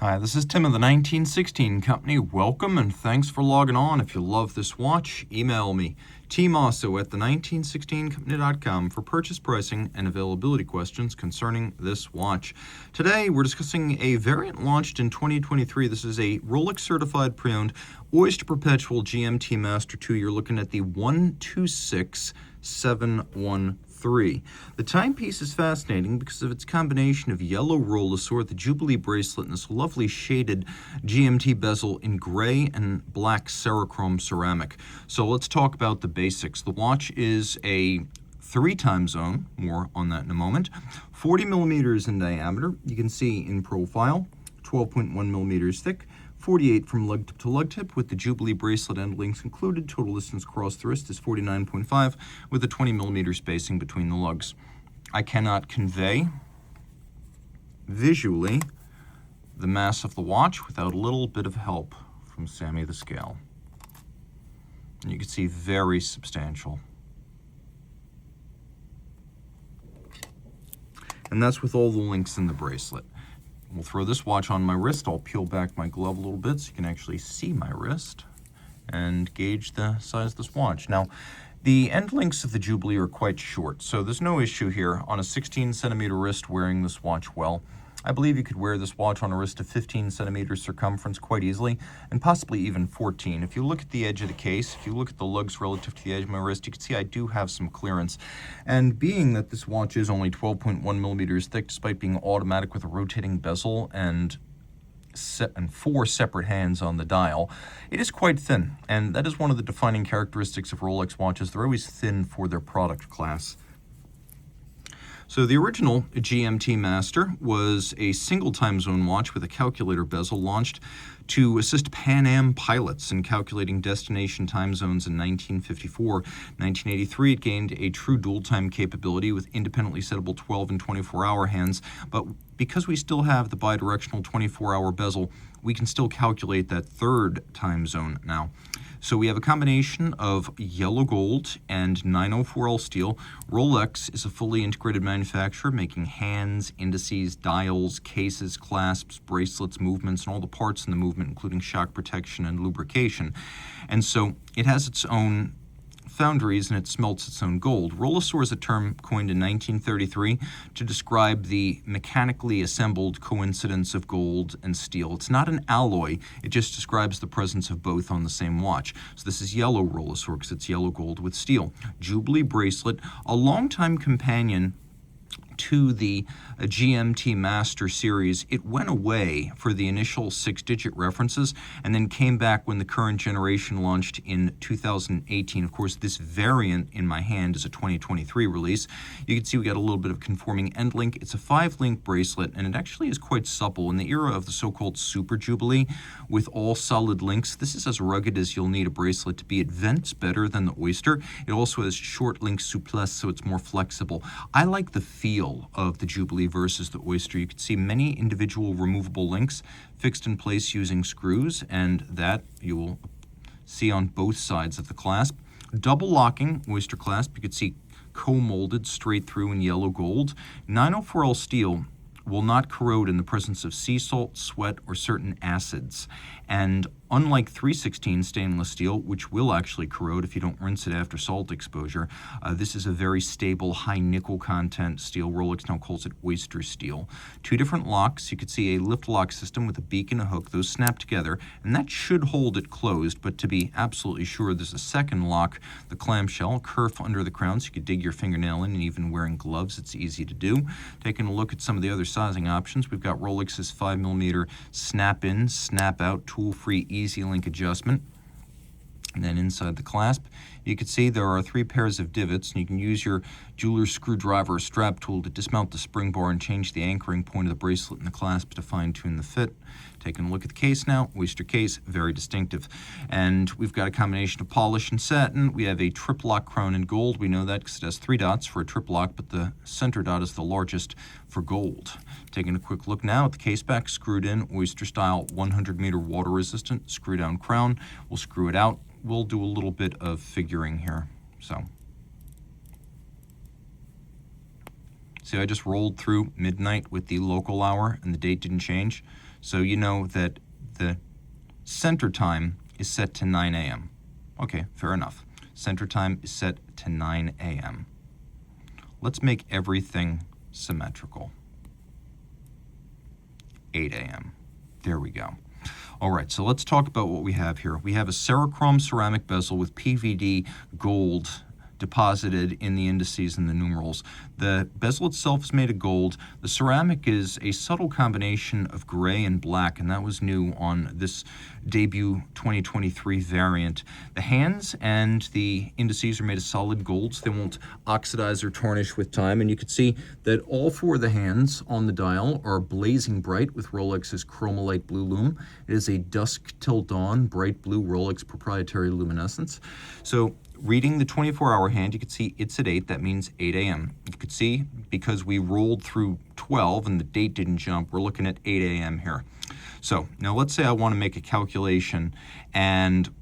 Hi, this is Tim of the 1916 Company. Welcome and thanks for logging on. If you love this watch, email me, Team Mosso at the1916company.com for purchase pricing and availability questions concerning this watch. Today, we're discussing a variant launched in 2023. This is a Rolex Certified Pre-Owned Oyster Perpetual GMT-Master II. You're looking at the 126713. The timepiece is fascinating because of its combination of yellow Rolex with the Jubilee bracelet and this lovely shaded GMT bezel in gray and black Cerachrom ceramic. So let's talk about the basics. The watch is a 3-time zone, more on that in a moment, 40 millimeters in diameter. You can see in profile, 12.1 millimeters thick, 48 from lug tip to lug tip with the Jubilee bracelet end links included. Total distance across the wrist is 49.5 with a 20 millimeter spacing between the lugs. I cannot convey visually the mass of the watch without a little bit of help from Sammy the Scale. And you can see very substantial. And that's with all the links in the bracelet. We'll throw this watch on my wrist. I'll peel back my glove a little bit so you can actually see my wrist and gauge the size of this watch. Now, the end links of the Jubilee are quite short, so there's no issue here on a 16 centimeter wrist wearing this watch well. I believe you could wear this watch on a wrist of 15 centimeters circumference quite easily, and possibly even 14. If you look at the edge of the case, if you look at the lugs relative to the edge of my wrist, you can see I do have some clearance. And being that this watch is only 12.1 millimeters thick, despite being automatic with a rotating bezel and 4 separate hands on the dial, it is quite thin. And that is one of the defining characteristics of Rolex watches. They're always thin for their product class. So the original GMT Master was a single time zone watch with a calculator bezel launched to assist Pan Am pilots in calculating destination time zones in 1954. 1983, it gained a true dual time capability with independently settable 12 and 24-hour hands, but because we still have the bidirectional 24-hour bezel, we can still calculate that third time zone now. So we have a combination of yellow gold and 904L steel. Rolex is a fully integrated manufacturer making hands, indices, dials, cases, clasps, bracelets, movements, and all the parts in the movement, including shock protection and lubrication. And so it has its own foundries and it smelts its own gold. Rolesaur is a term coined in 1933 to describe the mechanically assembled coincidence of gold and steel. It's not an alloy, it just describes the presence of both on the same watch. So this is yellow Rolesaur because it's yellow gold with steel. Jubilee bracelet, a longtime companion to the GMT Master series. It went away for the initial 6-digit references and then came back when the current generation launched in 2018. Of course, this variant in my hand is a 2023 release. You can see we got a little bit of conforming end link. It's a 5-link bracelet and it actually is quite supple. In the era of the so-called Super Jubilee with all solid links, this is as rugged as you'll need a bracelet to be. It vents better than the Oyster. It also has short link souplesse, so it's more flexible. I like the feel of the Jubilee versus the Oyster. You can see many individual removable links fixed in place using screws, and that you will see on both sides of the clasp. Double locking Oyster clasp, you can see co-molded straight through in yellow gold. 904L steel will not corrode in the presence of sea salt, sweat, or certain acids. And unlike 316 stainless steel, which will actually corrode if you don't rinse it after salt exposure, this is a very stable, high nickel content steel. Rolex now calls it Oyster steel. 2 different locks. You could see a lift lock system with a beak and a hook. Those snap together, and that should hold it closed, but to be absolutely sure, there's a second lock, the clamshell, kerf under the crown, so you could dig your fingernail in, and even wearing gloves, it's easy to do. Taking a look at some of the other sizing options, we've got Rolex's 5mm snap-in, snap-out, tool-free, easy link adjustment. And then inside the clasp, you can see there are 3 pairs of divots, and you can use your jeweler's screwdriver or strap tool to dismount the spring bar and change the anchoring point of the bracelet and the clasp to fine-tune the fit. Taking a look at the case now, Oyster case, very distinctive. And we've got a combination of polish and satin. We have a trip lock crown in gold. We know that because it has 3 dots for a trip lock, but the center dot is the largest for gold. Taking a quick look now at the case back, screwed in, Oyster style, 100-meter water resistant, screw down crown. We'll screw it out. We'll do a little bit of figuring here. So See, I just rolled through midnight with the local hour and the date didn't change. So you know that the center time is set to 9 a.m. Okay, fair enough. Center time is set to 9 a.m. Let's make everything symmetrical. 8 a.m. There we go. All right, so let's talk about what we have here. We have a Cerachrom ceramic bezel with PVD gold deposited in the indices and the numerals. The bezel itself is made of gold. The ceramic is a subtle combination of gray and black, and that was new on this debut 2023 variant. The hands and the indices are made of solid gold, so they won't oxidize or tarnish with time. And you can see that all four of the hands on the dial are blazing bright with Rolex's Chromolite Blue Lume. It is a dusk till dawn bright blue Rolex proprietary luminescence. So reading the 24-hour hand, you can see it's at 8. That means 8 a.m. You could see, because we rolled through 12 and the date didn't jump, we're looking at 8 a.m. here. So now let's say I want to make a calculation, and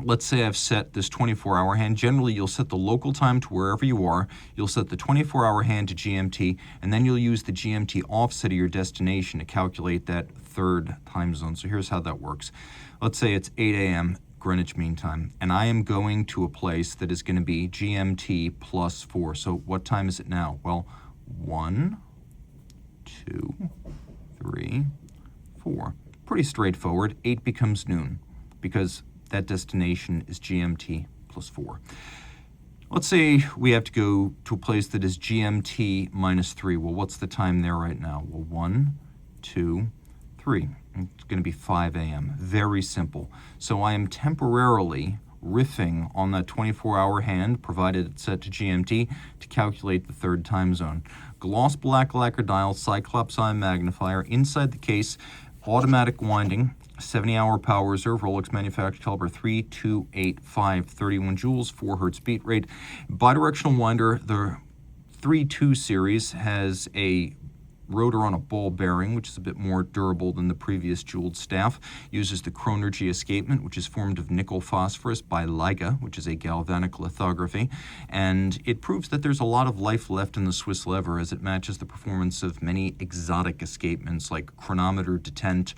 let's say I've set this 24-hour hand. Generally, you'll set the local time to wherever you are. You'll set the 24-hour hand to GMT, and then you'll use the GMT offset of your destination to calculate that third time zone. So here's how that works. Let's say it's 8 a.m. Greenwich Mean Time, and I am going to a place that is going to be GMT plus 4. So what time is it now? Well, 1, 2, 3, 4. Pretty straightforward. 8 becomes noon because that destination is GMT plus 4. Let's say we have to go to a place that is GMT minus 3. Well, what's the time there right now? Well, 1, 2, 3. It's going to be 5 a.m. Very simple. So I am temporarily riffing on that 24-hour hand, provided it's set to GMT, to calculate the third time zone. Gloss black lacquer dial, Cyclops eye magnifier. Inside the case, automatic winding, 70-hour power reserve, Rolex manufactured caliber 3285, 31 joules, 4 hertz beat rate. Bidirectional winder, the 3.2 series has a rotor on a ball bearing, which is a bit more durable than the previous jeweled staff. Uses the Chronergy escapement, which is formed of nickel phosphorus by Liga, which is a galvanic lithography. And it proves that there's a lot of life left in the Swiss lever, as it matches the performance of many exotic escapements like chronometer detent,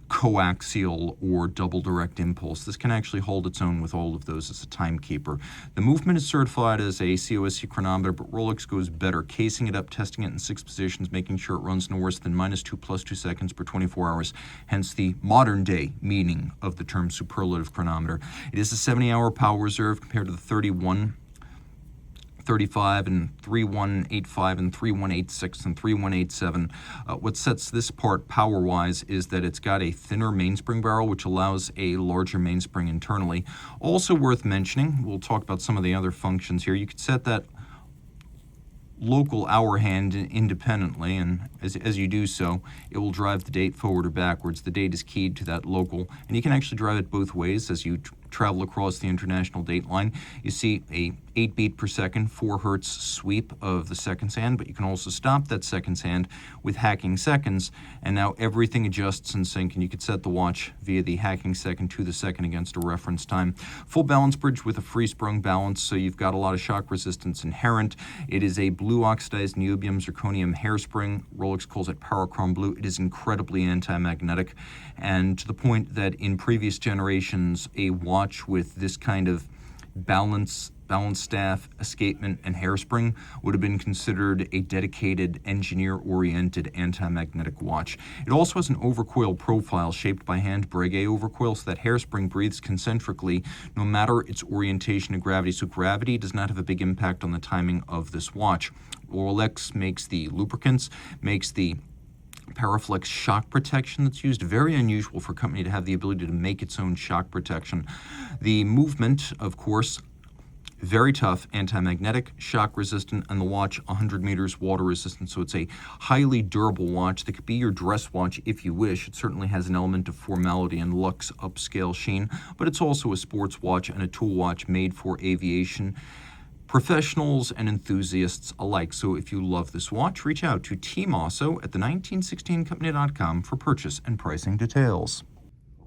coaxial, or double direct impulse. This can actually hold its own with all of those as a timekeeper. The movement is certified as a COSC chronometer, but Rolex goes better, casing it up, testing it in 6 positions, making sure it runs no worse than -2 + 2 seconds per 24 hours, hence the modern day meaning of the term superlative chronometer. It is a 70-hour power reserve compared to the 3135 and 3185 and 3186 and 3187. What sets this part power-wise is that it's got a thinner mainspring barrel, which allows a larger mainspring internally. Also worth mentioning, we'll talk about some of the other functions here. You could set that local hour hand independently, and as you do so, it will drive the date forward or backwards. The date is keyed to that local, and you can actually drive it both ways as you travel across the international date line. You see a 8 beat per second, 4 hertz sweep of the seconds hand, but you can also stop that seconds hand with hacking seconds, and now everything adjusts in sync, and you could set the watch via the hacking second to the second against a reference time. Full balance bridge with a free sprung balance, so you've got a lot of shock resistance inherent. It is a blue oxidized niobium zirconium hairspring. Rolex calls it Cerachrom blue. It is incredibly anti-magnetic, and to the point that in previous generations, a watch with this kind of balance staff, escapement, and hairspring would have been considered a dedicated, engineer-oriented anti-magnetic watch. It also has an overcoil profile shaped by hand Breguet overcoil, so that hairspring breathes concentrically no matter its orientation to gravity. So gravity does not have a big impact on the timing of this watch. Rolex makes the lubricants, makes the Paraflex shock protection that's used. Very unusual for a company to have the ability to make its own shock protection. The movement, of course, very tough, anti-magnetic, shock resistant, and the watch 100 meters water resistant. So it's a highly durable watch that could be your dress watch if you wish. It certainly has an element of formality and luxe upscale sheen, but it's also a sports watch and a tool watch made for aviation professionals and enthusiasts alike. So if you love this watch, reach out to Team Mosso at the 1916company.com for purchase and pricing details.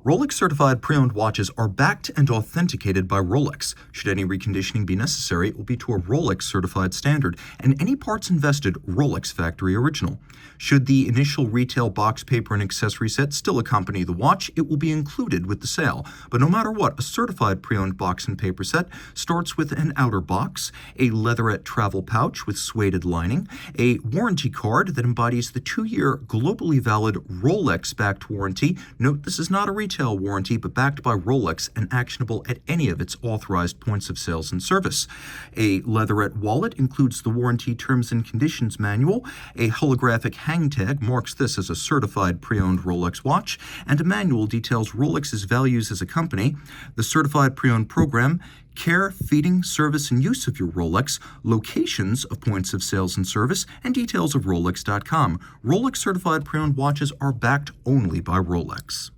Rolex Certified Pre-Owned watches are backed and authenticated by Rolex. Should any reconditioning be necessary, it will be to a Rolex certified standard, and any parts invested Rolex factory original. Should the initial retail box, paper, and accessory set still accompany the watch, it will be included with the sale. But no matter what, a certified pre-owned box and paper set starts with an outer box, a leatherette travel pouch with suede lining, a warranty card that embodies the 2-year globally valid Rolex-backed warranty. Note, this is not a retail warranty, but backed by Rolex and actionable at any of its authorized points of sales and service. A leatherette wallet includes the warranty terms and conditions manual. A holographic hang tag marks this as a certified pre-owned Rolex watch, and a manual details Rolex's values as a company. The certified pre-owned program: care, feeding, service, and use of your Rolex, locations of points of sales and service, and details of Rolex.com. Rolex certified pre-owned watches are backed only by Rolex.